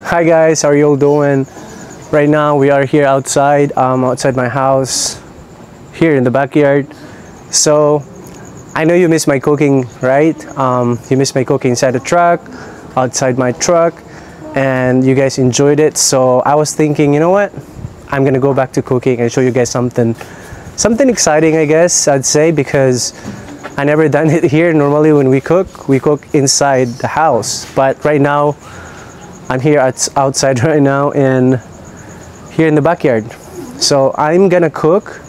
Hi guys, how are you all doing? Right now we are here outside, outside my house, here in the backyard. So I know you miss my cooking, right? You miss my cooking inside the truck, outside my truck, and you guys enjoyed it. So I was thinking, you know what? I'm gonna go back to cooking and show you guys something exciting, I guess I'd say, because I never done it here. Normally when we cook inside the house, but right now I'm here outside right now and here in the backyard. So I'm gonna cook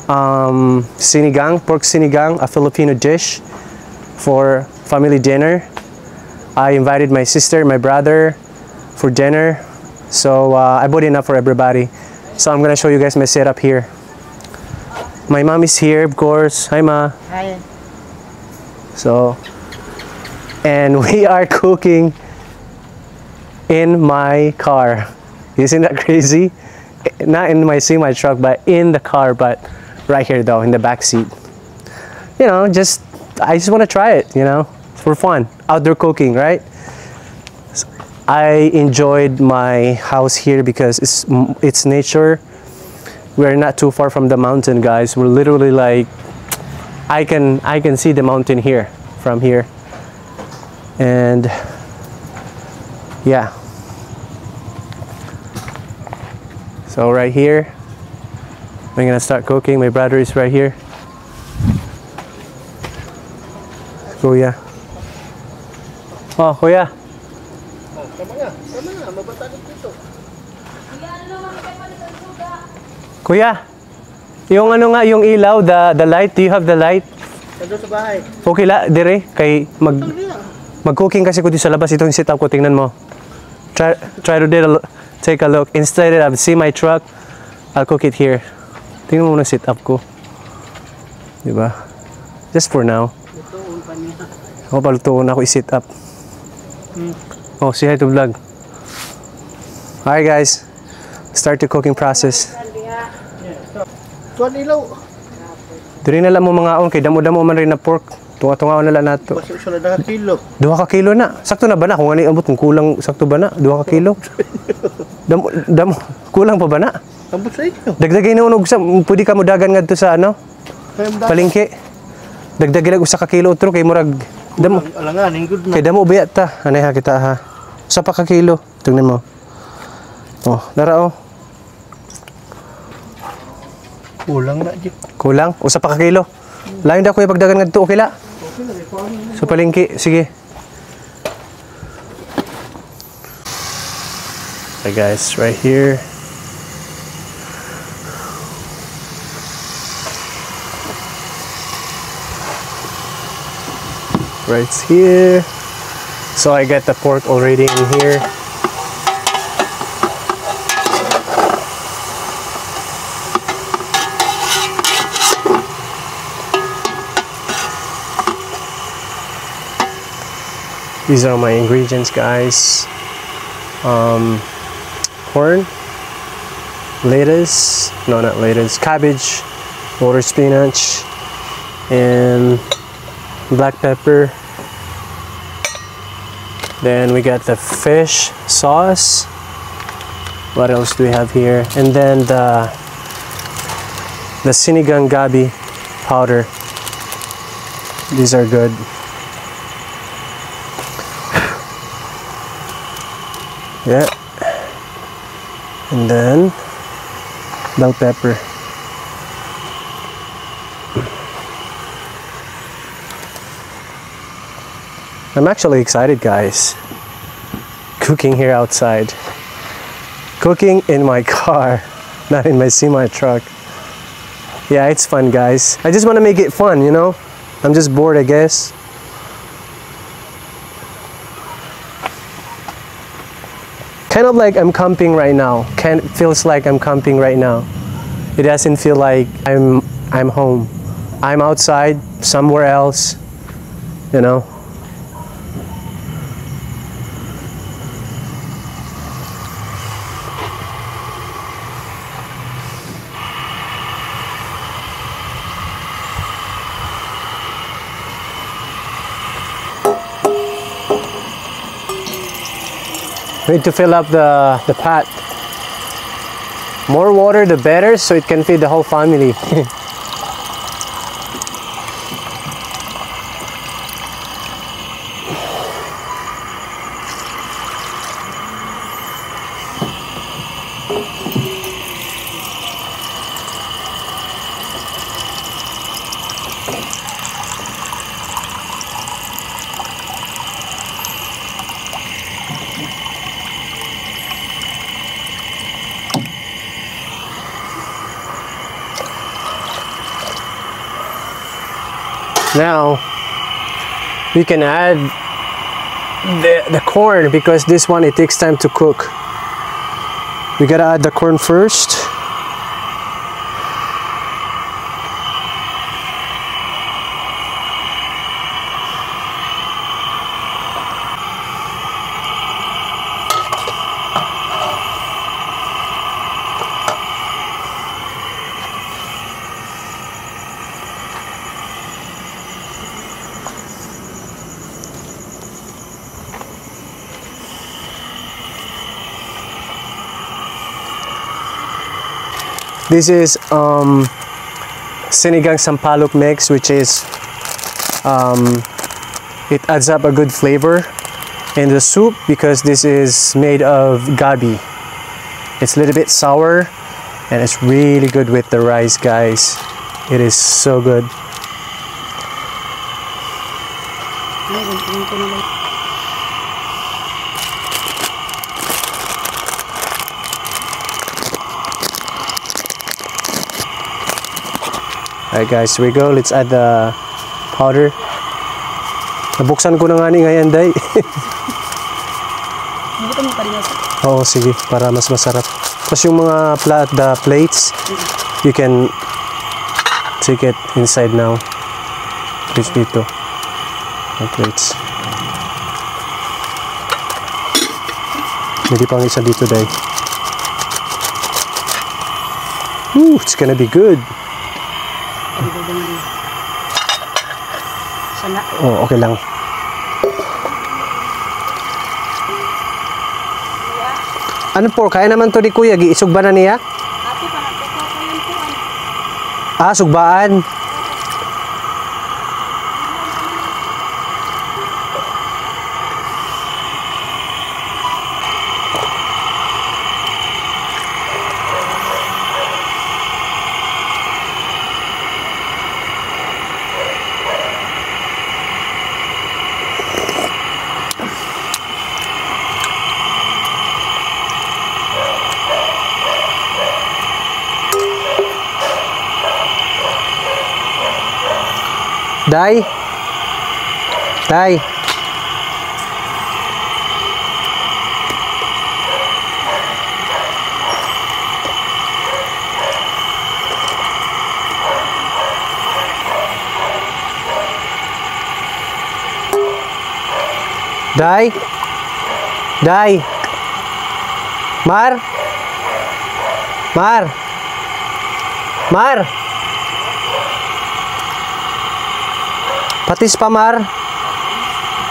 sinigang, pork sinigang, a Filipino dish for family dinner. I invited my sister, my brother for dinner. So I bought enough for everybody. So I'm gonna show you guys my setup here. My mom is here, of course. Hi, Ma. Hi. So, and we are cooking in my car. Isn't that crazy? Not in my semi truck, but in the car, but right here though, in the back seat. You know, I just want to try it, you know, for fun. Outdoor cooking, right? So I enjoyed my house here because it's nature. We're not too far from the mountain, guys. We're literally like, I can see the mountain here, from here. And yeah. So right here, I'm gonna start cooking. My brother is right here. Kuya. Oh, Kuya. Kuya, yung ano nga, yung ilaw, the light, do you have the light? Nandun sa bahay. Okay la, dire, kay mag-cooking kasi ko dito sa labas. Ito yung setup ko, tingnan mo. Try to take a look. Instead of see my truck, I'll cook it here. Tingnan mo muna setup ko. Diba? Just for now. Lutoon pa niya. Ako palutoon ako i-set up. Oh, say hi to vlog. Alright guys, start the cooking process. Tuwan ilaw. Diri na lang mo mga on, kay damo-damo man rin na pork. Tunga-tunga na lang nato. Basta isa na kilo. 2 ka kilo na. Sakto na ba na? Kung ano abot, kung kulang, sakto ba na? 2 ka kilo? Damo, kulang pa ba na? Ambot sa inyo. Dagdagay na unog sa, pwede ka mo dagan nga to sa ano? Palengke. Dagdagay na usa ka kilo otro kay murag damo. Alangan, good na. Kay damo ubiya ta. Anay ha kita ha. Usa pa ka kilo. Tingnan mo. Oh, dara oh. Kulang na, Jik. Kulang? Usa pa ka kilo. Lain da ko yung pagdagan nga to, okay la? So palengke, sige. Hey guys, right here. Right here. So I got the pork already in here. These are my ingredients, guys. Corn, lettuce, no, not lettuce, cabbage, water spinach, and black pepper. Then we got the fish sauce. What else do we have here? And then the sinigang gabi powder. These are good. Yeah, and then bell pepper. I'm actually excited, guys. Cooking here outside. Cooking in my car, not in my semi truck. Yeah, it's fun, guys. I just want to make it fun, you know? I'm just bored, I guess. Kind of like I'm camping right now. Feels like I'm camping right now. It doesn't feel like I'm home. I'm outside somewhere else, you know. We need to fill up the pot. More water the better, so it can feed the whole family. Now we can add the corn, because this one it takes time to cook. We gotta add the corn first. This is sinigang sampalok mix, which is it adds up a good flavor in the soup, because this is made of gabi. It's a little bit sour and it's really good with the rice, guys. It is so good. Alright guys, here we go. Let's add the powder. Nabuksan ko na nga ni ngayon, day. Oo, sige. Para mas masarap. Tapos yung mga plates, you can take it inside now. Please dito. The plates. Hindi pang isa dito, day. Ooh, it's gonna be good. Oh, okay lang. Ano po? Kaya naman to ni Kuya. Giisog ba na niya? Ah, sugbaan. Day. Day. Day. Day. Mar. Mar. Mar. Patis pa, Mar?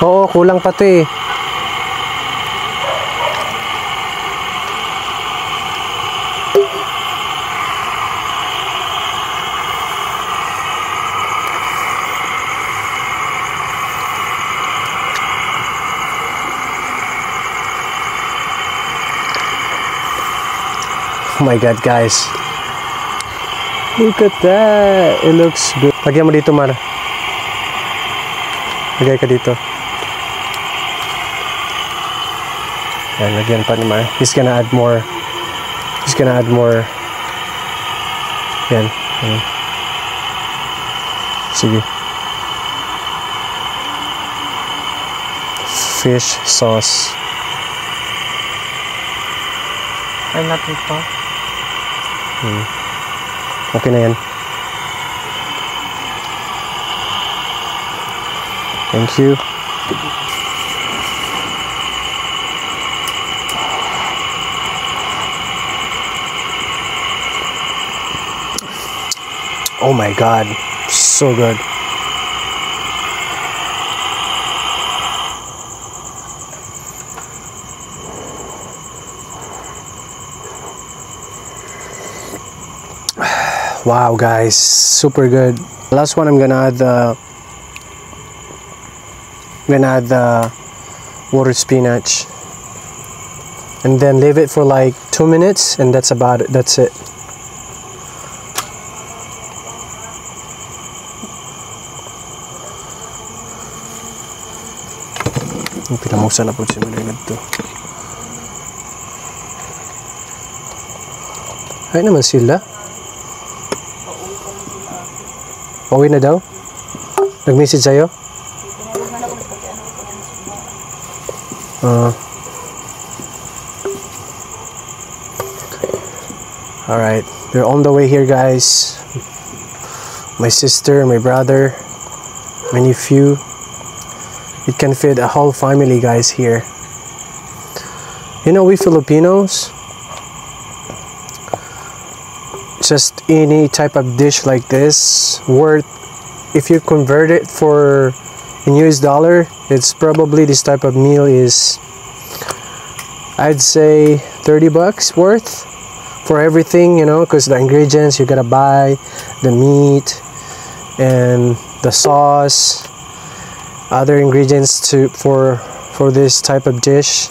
Oo, kulang pa to eh. Oh my God, guys. Look at that. It looks good. Lagyan mo dito, Mar. Lagay ka dito. Yan, lagyan pa naman. He's gonna add more. He's gonna add more. Yan. Yan. Sige. Fish sauce. Ay, natin pa. Okay na yan. Thank you. Oh my God, so good. Wow, guys, super good. Last one, I'm gonna add the water spinach, and then leave it for like 2 minutes, and that's about it. That's it. Pinamusa na po siya malagad to. Ay naman sila. Pauwi na daw? Nag-message sa'yo? Alright, they're on the way here, guys. My sister, my brother, my nephew. It can fit a whole family, guys, here. You know, we Filipinos, just any type of dish like this, worth, if you convert it for in US dollar, it's probably this type of meal is, I'd say, 30 bucks worth for everything, you know, because the ingredients you gotta buy, the meat and the sauce, other ingredients for this type of dish.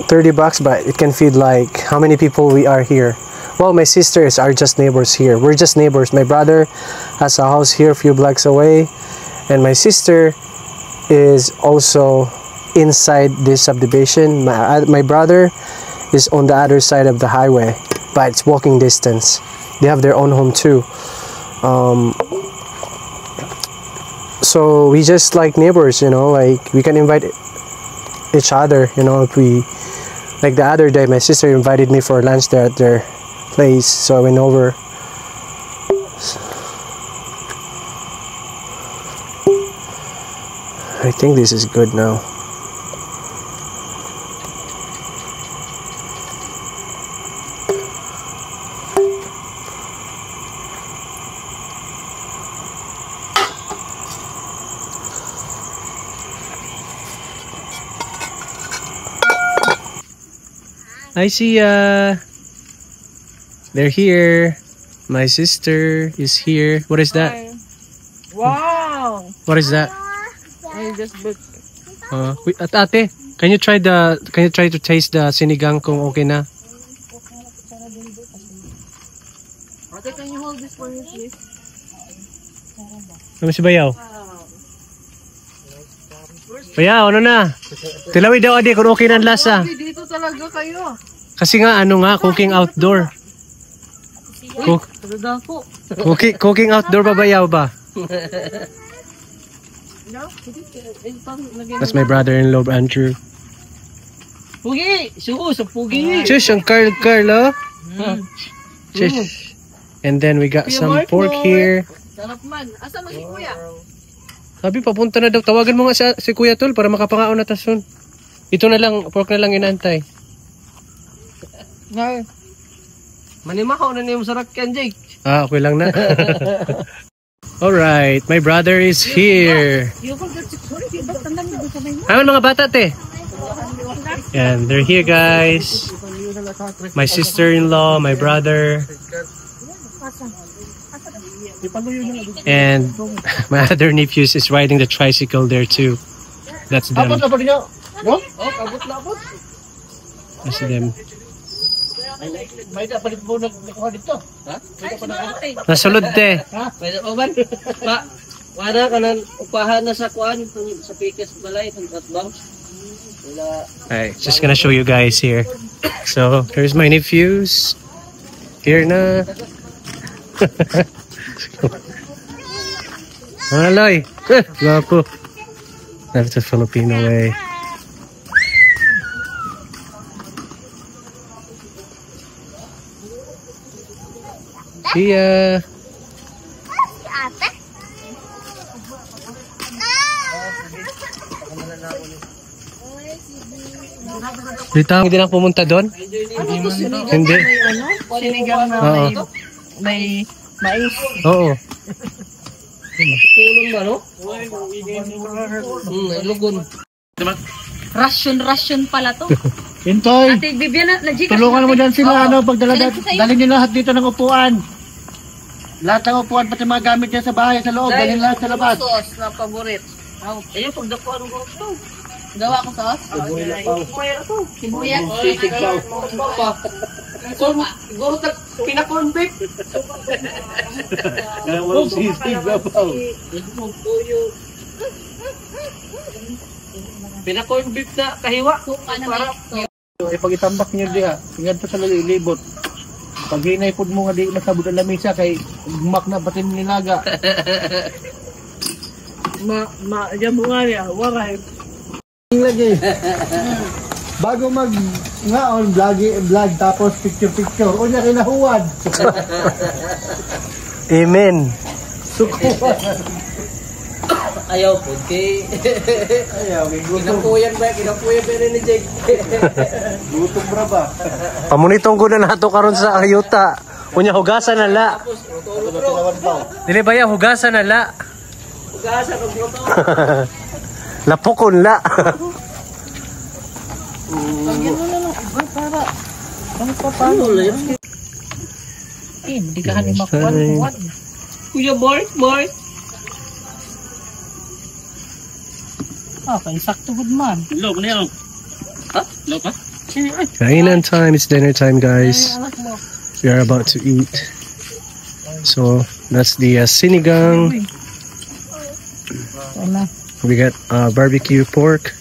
30 bucks, but it can feed like, how many people we are here? Well, my sisters are just neighbors here. We're just neighbors. My brother has a house here a few blocks away, and my sister is also inside this subdivision. My brother is on the other side of the highway, but it's walking distance. They have their own home too. So we just like neighbors, you know, like we can invite each other, you know, if we, like the other day my sister invited me for lunch there at their place, so I went over. I think this is good now. I see ya. They're here. My sister is here. What is that? Hi. Wow! What is that? I just bet. Wait, ate, can you try to taste the sinigang kung okay na? Okay, can you hold this for me, please? Ano si Bayaw? Bayaw, ano na? Tilawi daw ade kung okay na ang lasa. Dito talaga kayo. Kasi nga, ano nga, cooking outdoor. Cooking outdoor ba, Bayaw ba? That's my brother-in-law, Andrew. Pugi! Suko sa pugi! Shush, ang Carl, oh. Shush. And then we got some pork here. Sarap man. Asa mo si Kuya? Sabi, papunta na daw. Tawagan mo nga si Kuya Tol para makapangaon na tasun. Ito na lang, pork na lang inantay. Ngay. Manimahaw na niyo sa rakyan, Jake. Ah, okay lang na. Alright, my brother is here. Ayan mga bata, te. And they're here, guys. My sister-in-law, my brother. And my other nephews is riding the tricycle there too. That's them. That's them. Nasulod te. Wala ka nang upahan na sa kuan sa Pikas Balay ng Atbang. Alright, just gonna show you guys here. So here's my nephews. Here na. Maloy. Loko. That's the Filipino way. See ya. Dito hindi lang pumunta doon? Hindi. Sinigang na may mais. Oo. Tulong ba, no? Lugon. Ration pala to. Intoy, Ate Vivian na, nag-Gcash tulungan mo natin. dyan sila, Oo. pagdala, Dali ko sa'yo. dalhin niyo lahat dito ng upuan. Lahat ng upuan, pati mga gamit niya sa bahay, sa loob, dalhin lahat sa labas. Sauce na paborit. Ayun, pagdakuan ko ito. Gawa ko sauce. Sibuyas. Sisig daw. Siguro pinakonvict. Walang sisig na pa. Pinakonvict na kahiwa. Para Pag itambak niyo diha, ingad pa sa libot. Pag hinay pod mo nga di masabot ang lamisa kay gumak na batin nilaga. Diyan mo nga niya, waray. Lagi. Bago mag ngaon vlog tapos picture. Unya kinahuwad. Amen. Ayaw po, kay... Ayaw, may gutom. Kinapuyan ba ni Jake? Gutom bra ba? Pamunitong ko na nato karon sa ayuta. Unya hugasan na la. Dili ba ya hugasan na la? Gasa kong luto. Lapokon la. Hindi ka halim makuha. Kuya Mark. Okay, sakto good man. Log na yan. Ha? Log ha? Kainan time. It's dinner time, guys. We are about to eat. So that's the sinigang. We got barbecue pork.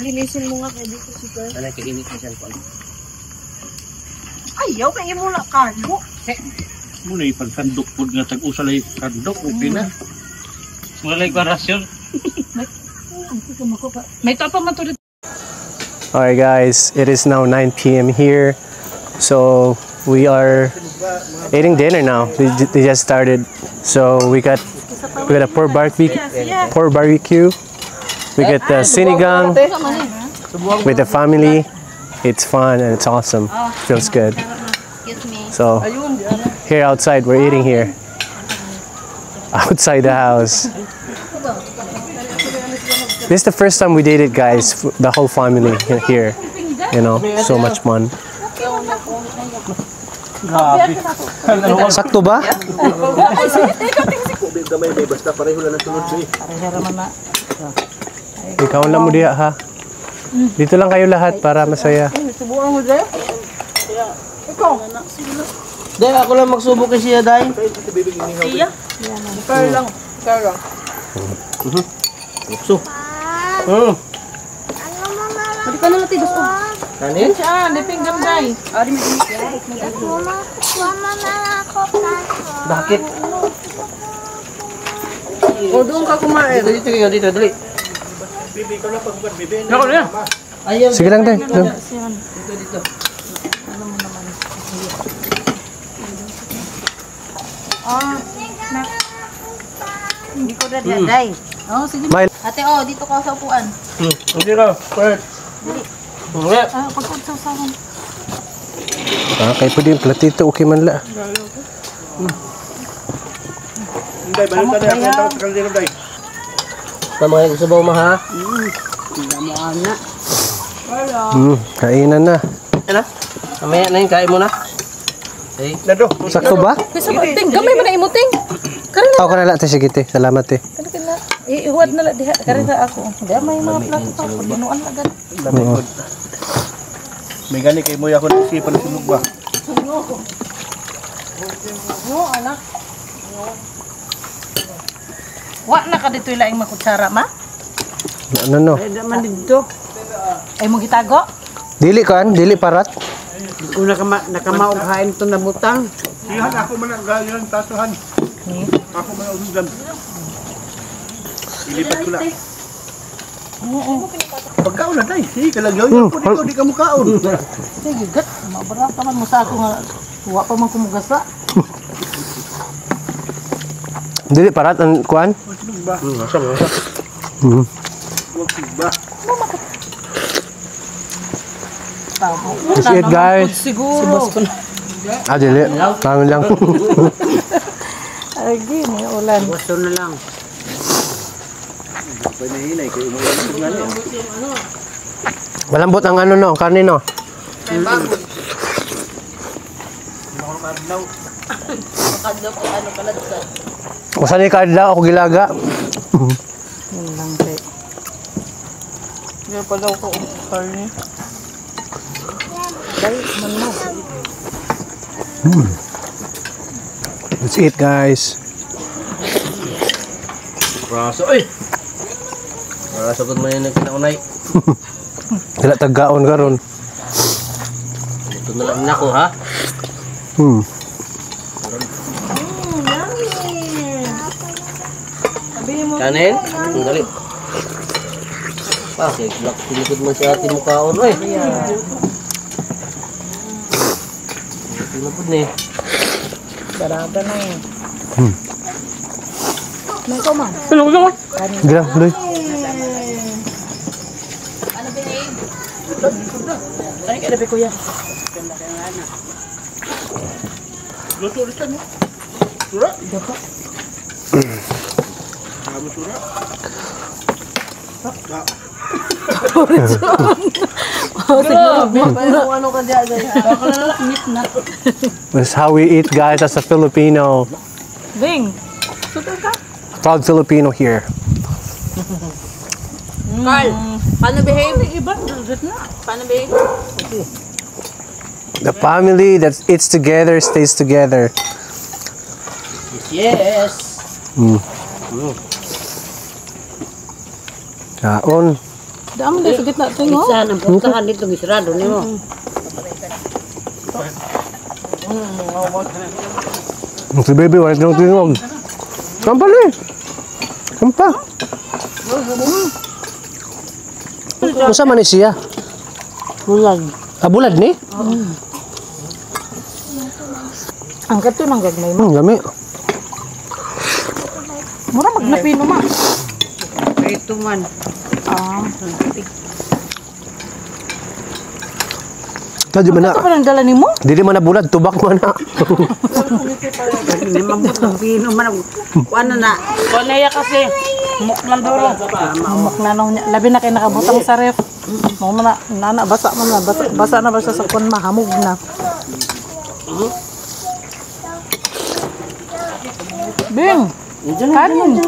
Linisin mo nga kay dito si Pearl. Ano kainit na siya po? Ayaw, kaya mo na kalo. Muna ipagkandok po nga tag-usa lang kandok. Okay na. Mulay ko rasyon. May tapa man to dito. Alright, guys. It is now 9 p.m. here. So we are eating dinner now. They just started. So we got a pork barbecue. We got the sinigang with the family. It's fun and it's awesome. Feels good. So here outside, we're eating here. Outside the house. This is the first time we did it, guys. The whole family here. You know, so much fun. Grabe. Sakto ba? Ikaw lang mo diya, ha? Dito lang kayo lahat para masaya. Subukan mo dahil. Ikaw. Dahil ako lang magsubok kay siya dahil. Iya? Pearl lang. So. Hindi ka na natin gusto. Kanin? Siya, liping gamday. Ari may Bakit? O doon ka kumain. Dito, dali. Bibi ko lang pagbukat bibi. Ako na. Ayaw. Sige lang, tayo. Dito. Hindi ko na day. Oh, sige. Smile. Ate, dito ka sa upuan. Hindi ka. Pwede. Nga. Pagkutsasahan. Kayo po din, platito, okay man la. Hindi, balik ka na. Ang kaldero day. Tama yung sabaw mo ha? Kainan na. Ano? Mamaya na yun, kain mo na. Okay. Nado. Sakto ba? Kasi ting, gamay man na imuting. Karon Ako na lang, sige, te. Salamat, te. na. Ihuwad na lang diha. Karon na ako. Di may mga plato pa. Binuan agad. Oo. May gani kay mo ako nasipan ng sunog ba? Anak. Wa na ka dito ilaing makutsara ma? Ano no? Daman dito. Ay mo gitago? Dili kan, dili parat. Kung nakamaughain to na butang. Sihan ako man ang gayon tasuhan. Ako man ang usugan. Ilipat ko na. Pagkaon na tayo. Sige, kalagyaw ko dito. Di ka mukaon. Sige, gat. Mabarat naman mo sa ako nga. Wa pa man kumugasa. Dili parat ang kuan. Sunog ba? Mhm. Huwag ba? That's it, guys. Siguro. Dili. Kami lang. Ay, may ulan. Gusto na lang. Malambot ang ano no, karne no. Usan ni kadlaw ako gilaga. Yun lang kay. Yan pala ko karne. Dahil man mo. Let's eat guys. Raso, eh. Raso ko man yung kinaunay. Dila tagaon karon. Ito na lang nako, ha? Kanin? Ang dali. Kasi lakot man si ate mo kaon, eh. Ito na po ni. Sarada na yun. May ko man. Gira, doy. Ay, kada ba kuya? Luto rin mo. Sura? Dako. Kamo sura? Oh, siguro. Ano ka diyan? Meat na. That's how we eat guys as a Filipino. Bing. Suto ka? Proud Filipino here. Carl, paano behave? Iba, na. Paano behave? The family that eats together stays together. Yes. Kaon. Daan mo sa gitna tingo. Isa ng puntahan dito, gisrado ni mo. Si baby, wala nang tingog. Kampa na eh. Kampa. Masa man ni siya? Bulag. Bulad ni? Ang kato nang gagmay mo. Lami. Mura magnapino ma. Ito man. Ah. Di man na. Ito pa nang dala ni mo? Dili man na bulad, tubak man na. Hindi mabutang pino man. Ano na? Walaya kasi. Muk lang duro. Muk na nung niya. Labi na kayo nakabutang sa ref. Mo na nana basa man na. Basa na ba siya sa kon mahamog na. Bing. Kanin.